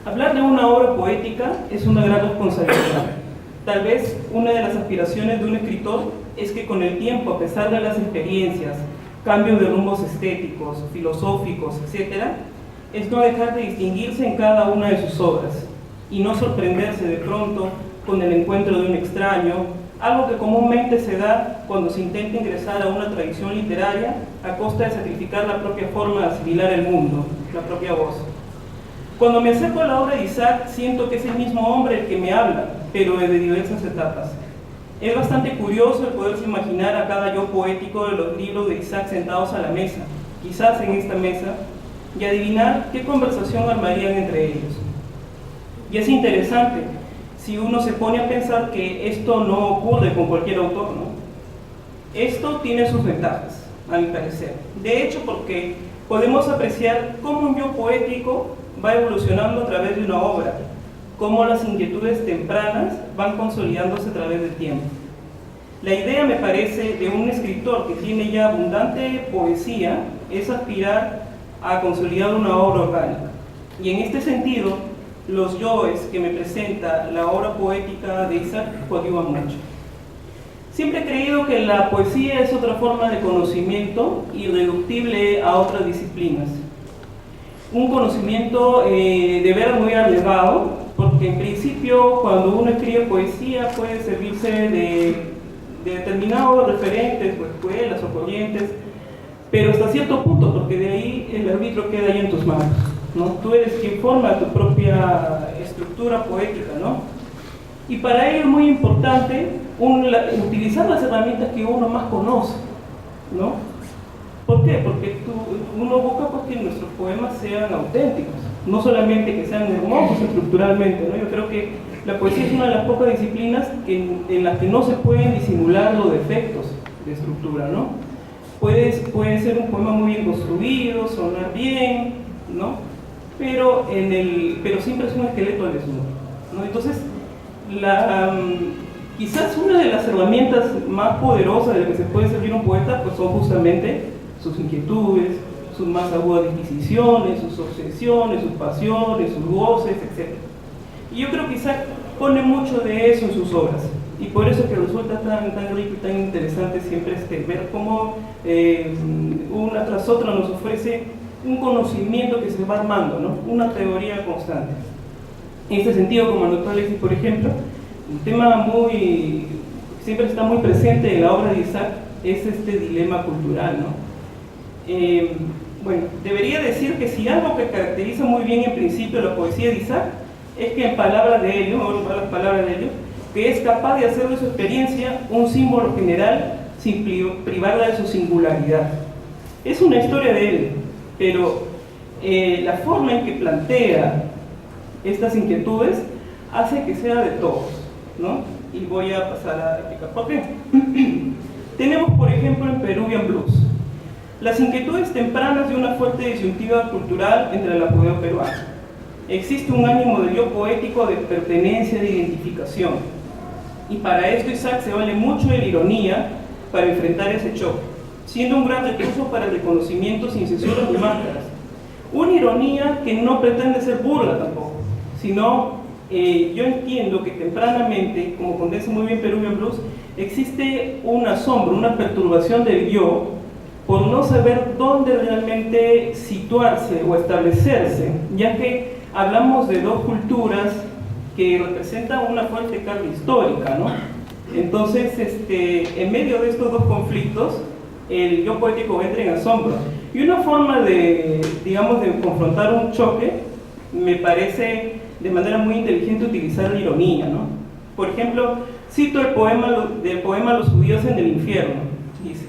Hablar de una obra poética es una gran responsabilidad. Tal vez una de las aspiraciones de un escritor es que con el tiempo, a pesar de las experiencias, cambios de rumbos estéticos, filosóficos, etc., es no dejar de distinguirse en cada una de sus obras y no sorprenderse de pronto con el encuentro de un extraño, algo que comúnmente se da cuando se intenta ingresar a una tradición literaria a costa de sacrificar la propia forma de asimilar el mundo, la propia voz. Cuando me acerco a la obra de Isaac, siento que es el mismo hombre el que me habla, pero de diversas etapas. Es bastante curioso el poderse imaginar a cada yo poético de los libros de Isaac sentados a la mesa, quizás en esta mesa, y adivinar qué conversación armarían entre ellos. Y es interesante, si uno se pone a pensar que esto no ocurre con cualquier autor, ¿no? Esto tiene sus ventajas, a mi parecer. De hecho, porque podemos apreciar cómo un yo poético va evolucionando a través de una obra, cómo las inquietudes tempranas van consolidándose a través del tiempo. La idea, me parece, de un escritor que tiene ya abundante poesía es aspirar a consolidar una obra orgánica. Y en este sentido, los yoes que me presenta la obra poética de Isaac coadyuvan mucho. Siempre he creído que la poesía es otra forma de conocimiento irreductible a otras disciplinas. Un conocimiento de veras muy elevado, porque en principio cuando uno escribe poesía puede servirse de determinados referentes o escuelas o corrientes, pero hasta cierto punto, porque de ahí el árbitro queda ahí en tus manos, ¿no? Tú eres quien forma tu propia estructura poética, ¿no? Y para ello es muy importante utilizar las herramientas que uno más conoce, ¿no? ¿Por qué? Porque uno busca pues, que nuestros poemas sean auténticos, no solamente que sean hermosos estructuralmente, ¿no? Yo creo que la poesía es una de las pocas disciplinas en las que no se pueden disimular los defectos de estructura, ¿no? Puede ser un poema muy bien construido, sonar bien, ¿no? Pero siempre es un esqueleto al desnudo, ¿no? Entonces, quizás una de las herramientas más poderosas de las que se puede servir un poeta pues son justamente sus inquietudes, sus más agudas disquisiciones, sus obsesiones, sus pasiones, sus goces, etc. Y yo creo que Isaac pone mucho de eso en sus obras, y por eso es que resulta tan rico y tan interesante siempre ver cómo una tras otra nos ofrece un conocimiento que se va armando, ¿no? Una teoría constante. En este sentido, como anotó Alexis, por ejemplo, un tema siempre está muy presente en la obra de Isaac es este dilema cultural, ¿no? Bueno, debería decir que si algo que caracteriza muy bien en principio la poesía de Isaac es que en palabras de Helio, que es capaz de hacer de su experiencia un símbolo general sin privarla de su singularidad. Es una historia de él, pero la forma en que plantea estas inquietudes hace que sea de todos, ¿no? Y voy a pasar a explicar por qué. Tenemos, por ejemplo, en Peruvian Blues las inquietudes tempranas de una fuerte disyuntiva cultural entre el apogeo peruano. Existe un ánimo del yo poético de pertenencia, de identificación, y para esto Isaac se vale mucho de la ironía para enfrentar ese choque, siendo un gran recurso para el reconocimiento sin censuras ni máscaras. Una ironía que no pretende ser burla tampoco, sino yo entiendo que tempranamente, como condensa muy bien Peruvian Blues, existe un asombro, una perturbación del yo por no saber dónde realmente situarse o establecerse, ya que hablamos de dos culturas que representan una fuerte carga histórica, ¿no? Entonces, en medio de estos dos conflictos, el yo poético entra en asombro. Y una forma de confrontar un choque, me parece de manera muy inteligente utilizar la ironía, ¿no? Por ejemplo, cito el poema Los judíos en el infierno. Dice: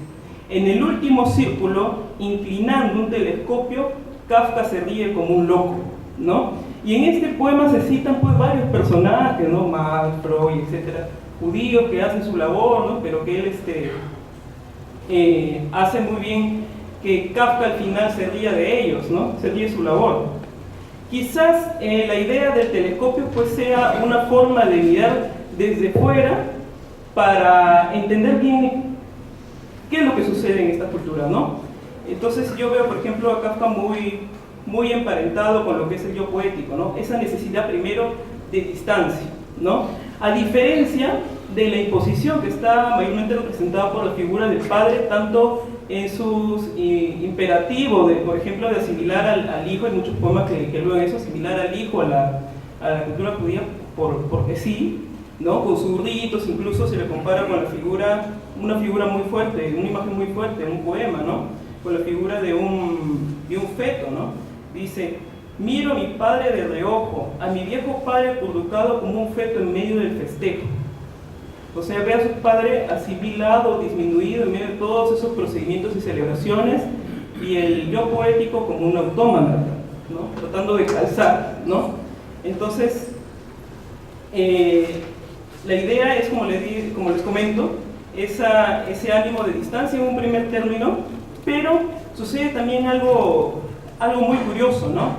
en el último círculo, inclinando un telescopio, Kafka se ríe como un loco, ¿no? Y en este poema se citan pues varios personajes, ¿no? Marx, Freud, etcétera, judíos que hacen su labor, ¿no? Pero que él hace muy bien que Kafka al final se ría de ellos, ¿no? Se ríe de su labor. Quizás la idea del telescopio pues sea una forma de mirar desde fuera para entender bien qué es lo que sucede en esta cultura, ¿no? Entonces yo veo, por ejemplo, a Kafka muy muy emparentado con lo que es el yo poético, ¿no? Esa necesidad primero de distancia, ¿no? A diferencia de la imposición que está mayormente representada por la figura del padre, tanto en sus imperativos, por ejemplo, de asimilar al hijo. Hay muchos poemas que logran eso, asimilar al hijo a la cultura judía porque sí, ¿no? Con sus ritos, incluso se le compara con la figura, una figura muy fuerte, una imagen muy fuerte, un poema, ¿no? Con la figura de un feto, ¿no? Dice: miro a mi padre de reojo, a mi viejo padre curducado como un feto en medio del festejo. O sea, ve a su padre asimilado, disminuido en medio de todos esos procedimientos y celebraciones, y el yo poético como un autómata, ¿no? Tratando de calzar, ¿no? Entonces, la idea es, como les comento, ese ánimo de distancia en un primer término, pero sucede también algo muy curioso, ¿no?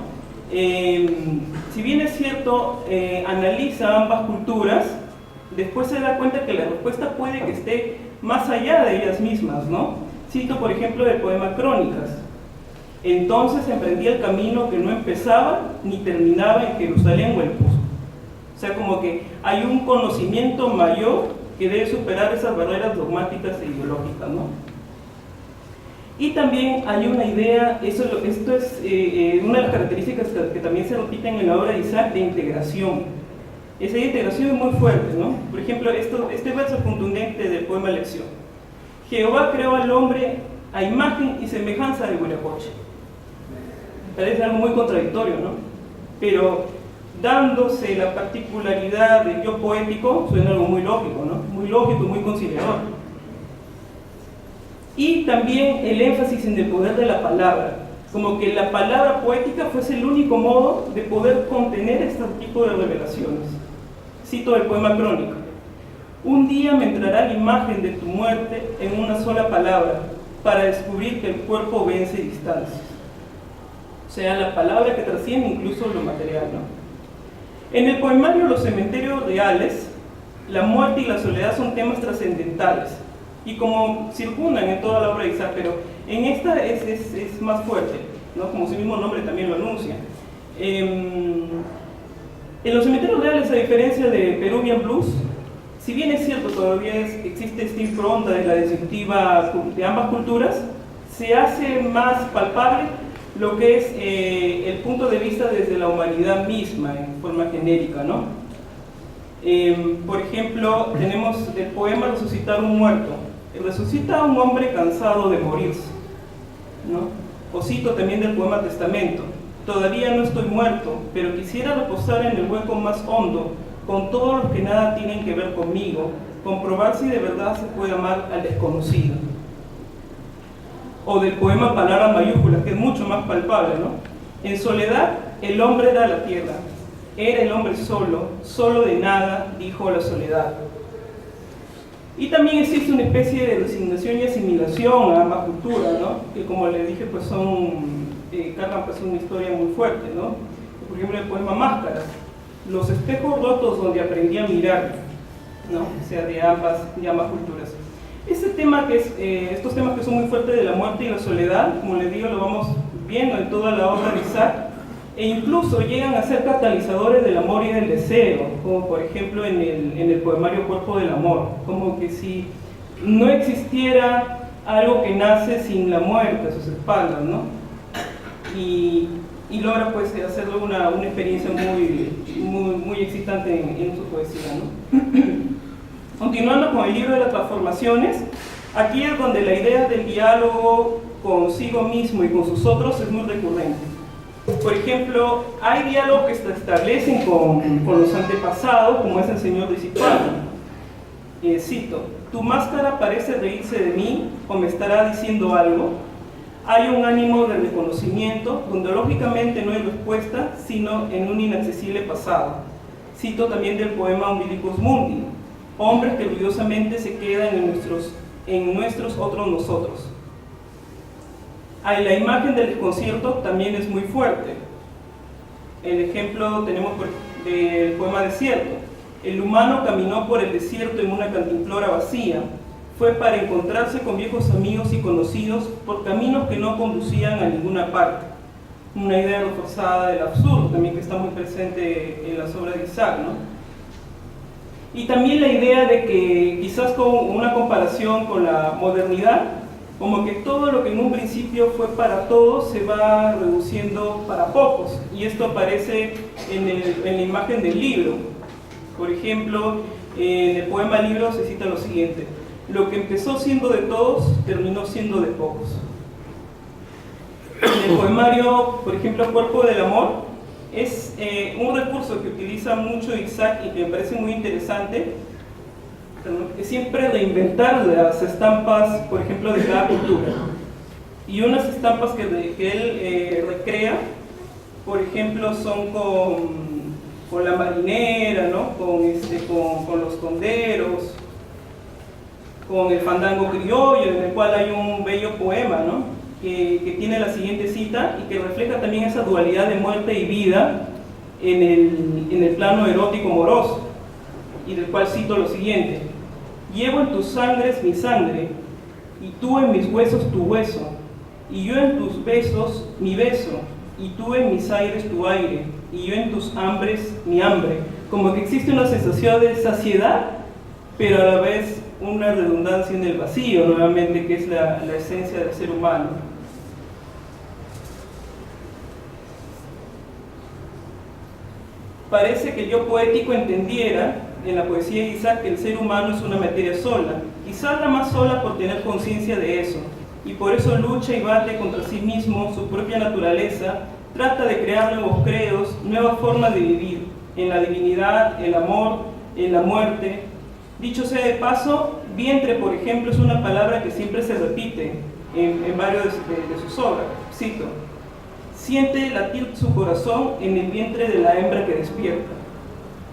Si bien es cierto, analiza ambas culturas, después se da cuenta que la respuesta puede que esté más allá de ellas mismas, ¿no? Cito, por ejemplo, el poema Crónicas. Entonces emprendía el camino que no empezaba ni terminaba en Jerusalén o el Cusco. O sea, como que hay un conocimiento mayor que debe superar esas barreras dogmáticas e ideológicas, ¿no? Y también hay una idea, esto es una de las características que también se repiten en la obra de Isaac, de integración. Esa integración es muy fuerte, ¿no? Por ejemplo, este verso contundente del poema Lección: Jehová creó al hombre a imagen y semejanza de Huiracocha. Parece algo muy contradictorio, ¿no? Pero dándose la particularidad del yo poético, suena algo muy lógico, ¿no? Muy lógico y muy conciliador. Y también el énfasis en el poder de la palabra, como que la palabra poética fuese el único modo de poder contener este tipo de revelaciones. Cito el poema Crónica: un día me entrará la imagen de tu muerte en una sola palabra, para descubrir que el cuerpo vence distancias. O sea, la palabra que trasciende incluso lo material, ¿no? En el poemario Los cementerios reales, la muerte y la soledad son temas trascendentales, y como circundan en toda la obra de Isaac, pero en esta es más fuerte, ¿no? Como su mismo nombre también lo anuncia. En Los cementerios reales, a diferencia de Peruvian Blues, si bien es cierto, todavía existe esta impronta de la disyuntiva de ambas culturas, se hace más palpable lo que es el punto de vista desde la humanidad misma, en forma genérica, ¿no? Por ejemplo, tenemos el poema Resucitar un muerto. Resucita a un hombre cansado de morirse, ¿no? O cito también del poema Testamento: todavía no estoy muerto, pero quisiera reposar en el hueco más hondo, con todos los que nada tienen que ver conmigo, comprobar si de verdad se puede amar al desconocido. O del poema Palabras mayúsculas, que es mucho más palpable, ¿no? En soledad, el hombre era la tierra, era el hombre solo, solo de nada, dijo la soledad. Y también existe una especie de resignación y asimilación a ambas culturas, ¿no? Que, como les dije, pues cargan pues una historia muy fuerte, ¿no? Por ejemplo, el poema Máscaras: los espejos rotos donde aprendí a mirar, ¿no? O sea, de ambas culturas. Estos temas que son muy fuertes de la muerte y la soledad, como les digo, lo vamos viendo en toda la obra de Isaac, e incluso llegan a ser catalizadores del amor y del deseo, como por ejemplo en el poemario Cuerpo del Amor, como que si no existiera algo que nace sin la muerte a sus espaldas, ¿no? Y logra pues hacerlo una experiencia muy excitante en su poesía, ¿no? Continuando con el libro de las transformaciones, aquí es donde la idea del diálogo consigo mismo y con sus otros es muy recurrente. Por ejemplo, hay diálogos que se establecen con los antepasados, como es el señor Discipano. Cito: tu máscara parece reírse de mí o me estará diciendo algo. Hay un ánimo de reconocimiento donde lógicamente no hay respuesta, sino en un inaccesible pasado. Cito también del poema Umbilicus Mundi: hombres que ruidosamente se quedan en nuestros otros nosotros. La imagen del desconcierto también es muy fuerte. El ejemplo tenemos del poema Desierto: el humano caminó por el desierto en una cantimplora vacía. Fue para encontrarse con viejos amigos y conocidos por caminos que no conducían a ninguna parte. una idea reforzada del absurdo, también que está muy presente en las obras de Isaac, ¿no? Y también la idea de que quizás con una comparación con la modernidad, como que todo lo que en un principio fue para todos se va reduciendo para pocos, y esto aparece en la imagen del libro. Por ejemplo, en el poema Libro se cita lo siguiente: lo que empezó siendo de todos, terminó siendo de pocos. En el poemario, por ejemplo, Cuerpo del Amor, es un recurso que utiliza mucho Isaac y que me parece muy interesante, es siempre reinventar las estampas, por ejemplo, de cada cultura. Y unas estampas que él recrea, por ejemplo, son con la marinera, ¿no? con los conderos, con el fandango criollo, en el cual hay un bello poema, ¿no? que tiene la siguiente cita y que refleja también esa dualidad de muerte y vida en el plano erótico moroso, y del cual cito lo siguiente: llevo en tus sangres mi sangre, y tú en mis huesos tu hueso, y yo en tus besos mi beso, y tú en mis aires tu aire, y yo en tus hambres mi hambre. Como que existe una sensación de saciedad, pero a la vez una redundancia en el vacío, nuevamente, que es la esencia del ser humano. Parece que yo poético entendiera en la poesía de Isaac que el ser humano es una materia sola, quizás la más sola por tener conciencia de eso, y por eso lucha y bate contra sí mismo, su propia naturaleza, trata de crear nuevos credos, nuevas formas de vivir, en la divinidad, el amor, en la muerte. Dicho sea de paso, vientre, por ejemplo, es una palabra que siempre se repite en varios de sus obras. Cito: siente latir su corazón en el vientre de la hembra que despierta.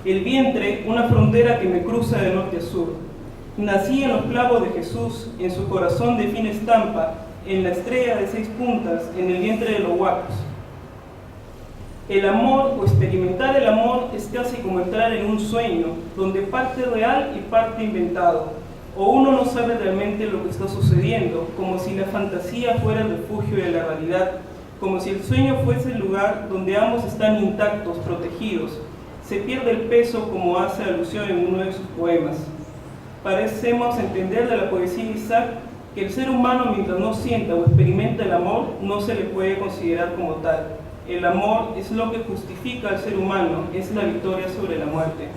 El vientre, una frontera que me cruza de norte a sur. Nací en los clavos de Jesús, en su corazón de fina estampa, en la estrella de 6 puntas, en el vientre de los guapos. El amor, o experimentar el amor, es casi como entrar en un sueño, donde parte real y parte inventado, o uno no sabe realmente lo que está sucediendo, como si la fantasía fuera el refugio de la realidad, como si el sueño fuese el lugar donde ambos están intactos, protegidos. Se pierde el peso, como hace alusión en uno de sus poemas. Parecemos entender de la poesía de Isaac que el ser humano, mientras no sienta o experimenta el amor, no se le puede considerar como tal. El amor es lo que justifica al ser humano, es la victoria sobre la muerte.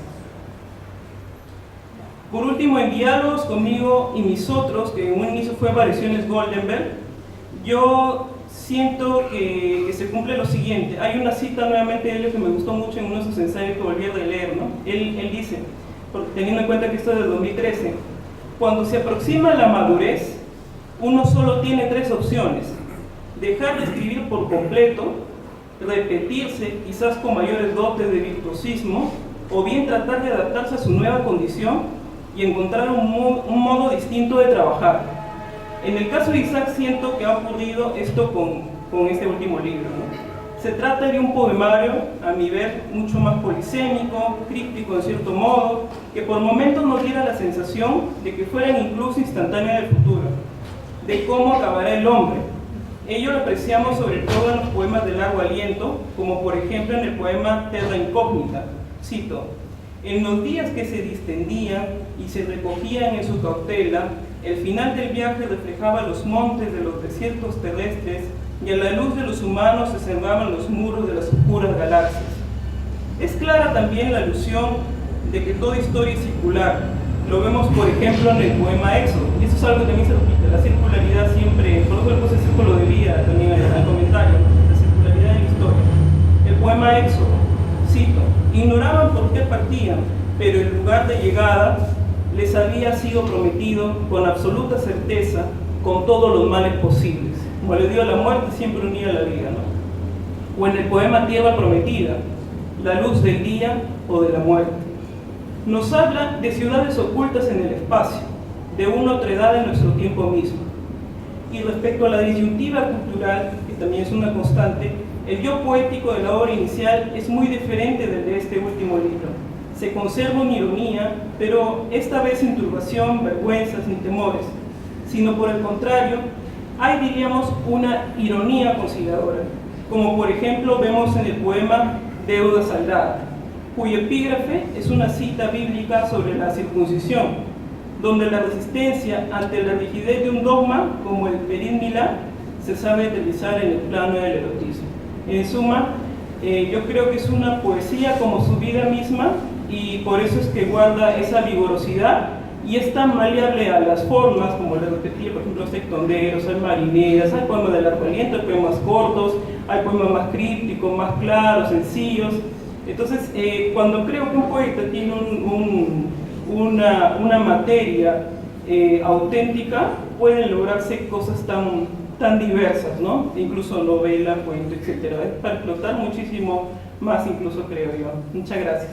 Por último, en Diálogos conmigo y mis otros, que en un inicio fue Variaciones Goldenberg, yo siento que se cumple lo siguiente. Hay una cita nuevamente de él que me gustó mucho en uno de sus ensayos que volví a releer, ¿no? Él dice, teniendo en cuenta que esto es del 2013, cuando se aproxima la madurez, uno solo tiene 3 opciones: dejar de escribir por completo, repetirse, quizás con mayores dotes de virtuosismo, o bien tratar de adaptarse a su nueva condición y encontrar un modo distinto de trabajar. En el caso de Isaac siento que ha ocurrido esto con este último libro, ¿no? Se trata de un poemario, a mi ver, mucho más polisémico, críptico en cierto modo, que por momentos nos diera la sensación de que fueran incluso instantáneas del futuro, de cómo acabará el hombre. Ello lo apreciamos sobre todo en los poemas de largo aliento, como por ejemplo en el poema Terra Incógnita. Cito: en los días que se distendían y se recogían en su cautela, el final del viaje reflejaba los montes de los desiertos terrestres y a la luz de los humanos se cerraban los muros de las oscuras galaxias. Es clara también la alusión de que toda historia es circular. Lo vemos, por ejemplo, en el poema Éxodo. Y eso es algo que también se repite, la circularidad siempre, por eso le puse círculo de vida también al comentario, la circularidad de la historia. El poema Éxodo, cito: ignoraban por qué partían, pero el lugar de llegada les había sido prometido con absoluta certeza, con todos los males posibles. Como le dio a la muerte, siempre unía la vida, ¿no? O en el poema Tierra Prometida, la luz del día o de la muerte. Nos habla de ciudades ocultas en el espacio, de una otredad en nuestro tiempo mismo. Y respecto a la disyuntiva cultural, que también es una constante, el yo poético de la obra inicial es muy diferente del de este último libro. Se conserva una ironía, pero esta vez sin turbación, vergüenzas ni temores, sino por el contrario, hay, diríamos, una ironía conciliadora. como por ejemplo vemos en el poema Deuda Saldada, cuyo epígrafe es una cita bíblica sobre la circuncisión, donde la resistencia ante la rigidez de un dogma como el Perit Milá se sabe utilizar en el plano del erotismo. En suma, yo creo que es una poesía como su vida misma, y por eso es que guarda esa vigorosidad y es tan maleable a las formas, como les repetí, por ejemplo, sectonderos, hay marineras, hay poemas de largo aliento, hay poemas cortos, hay poemas más crípticos, más claros, sencillos. Entonces, cuando creo que un poeta tiene una materia auténtica, pueden lograrse cosas tan diversas, ¿no? Incluso novela, cuento, etc. Para explotar muchísimo más, incluso creo yo. Muchas gracias.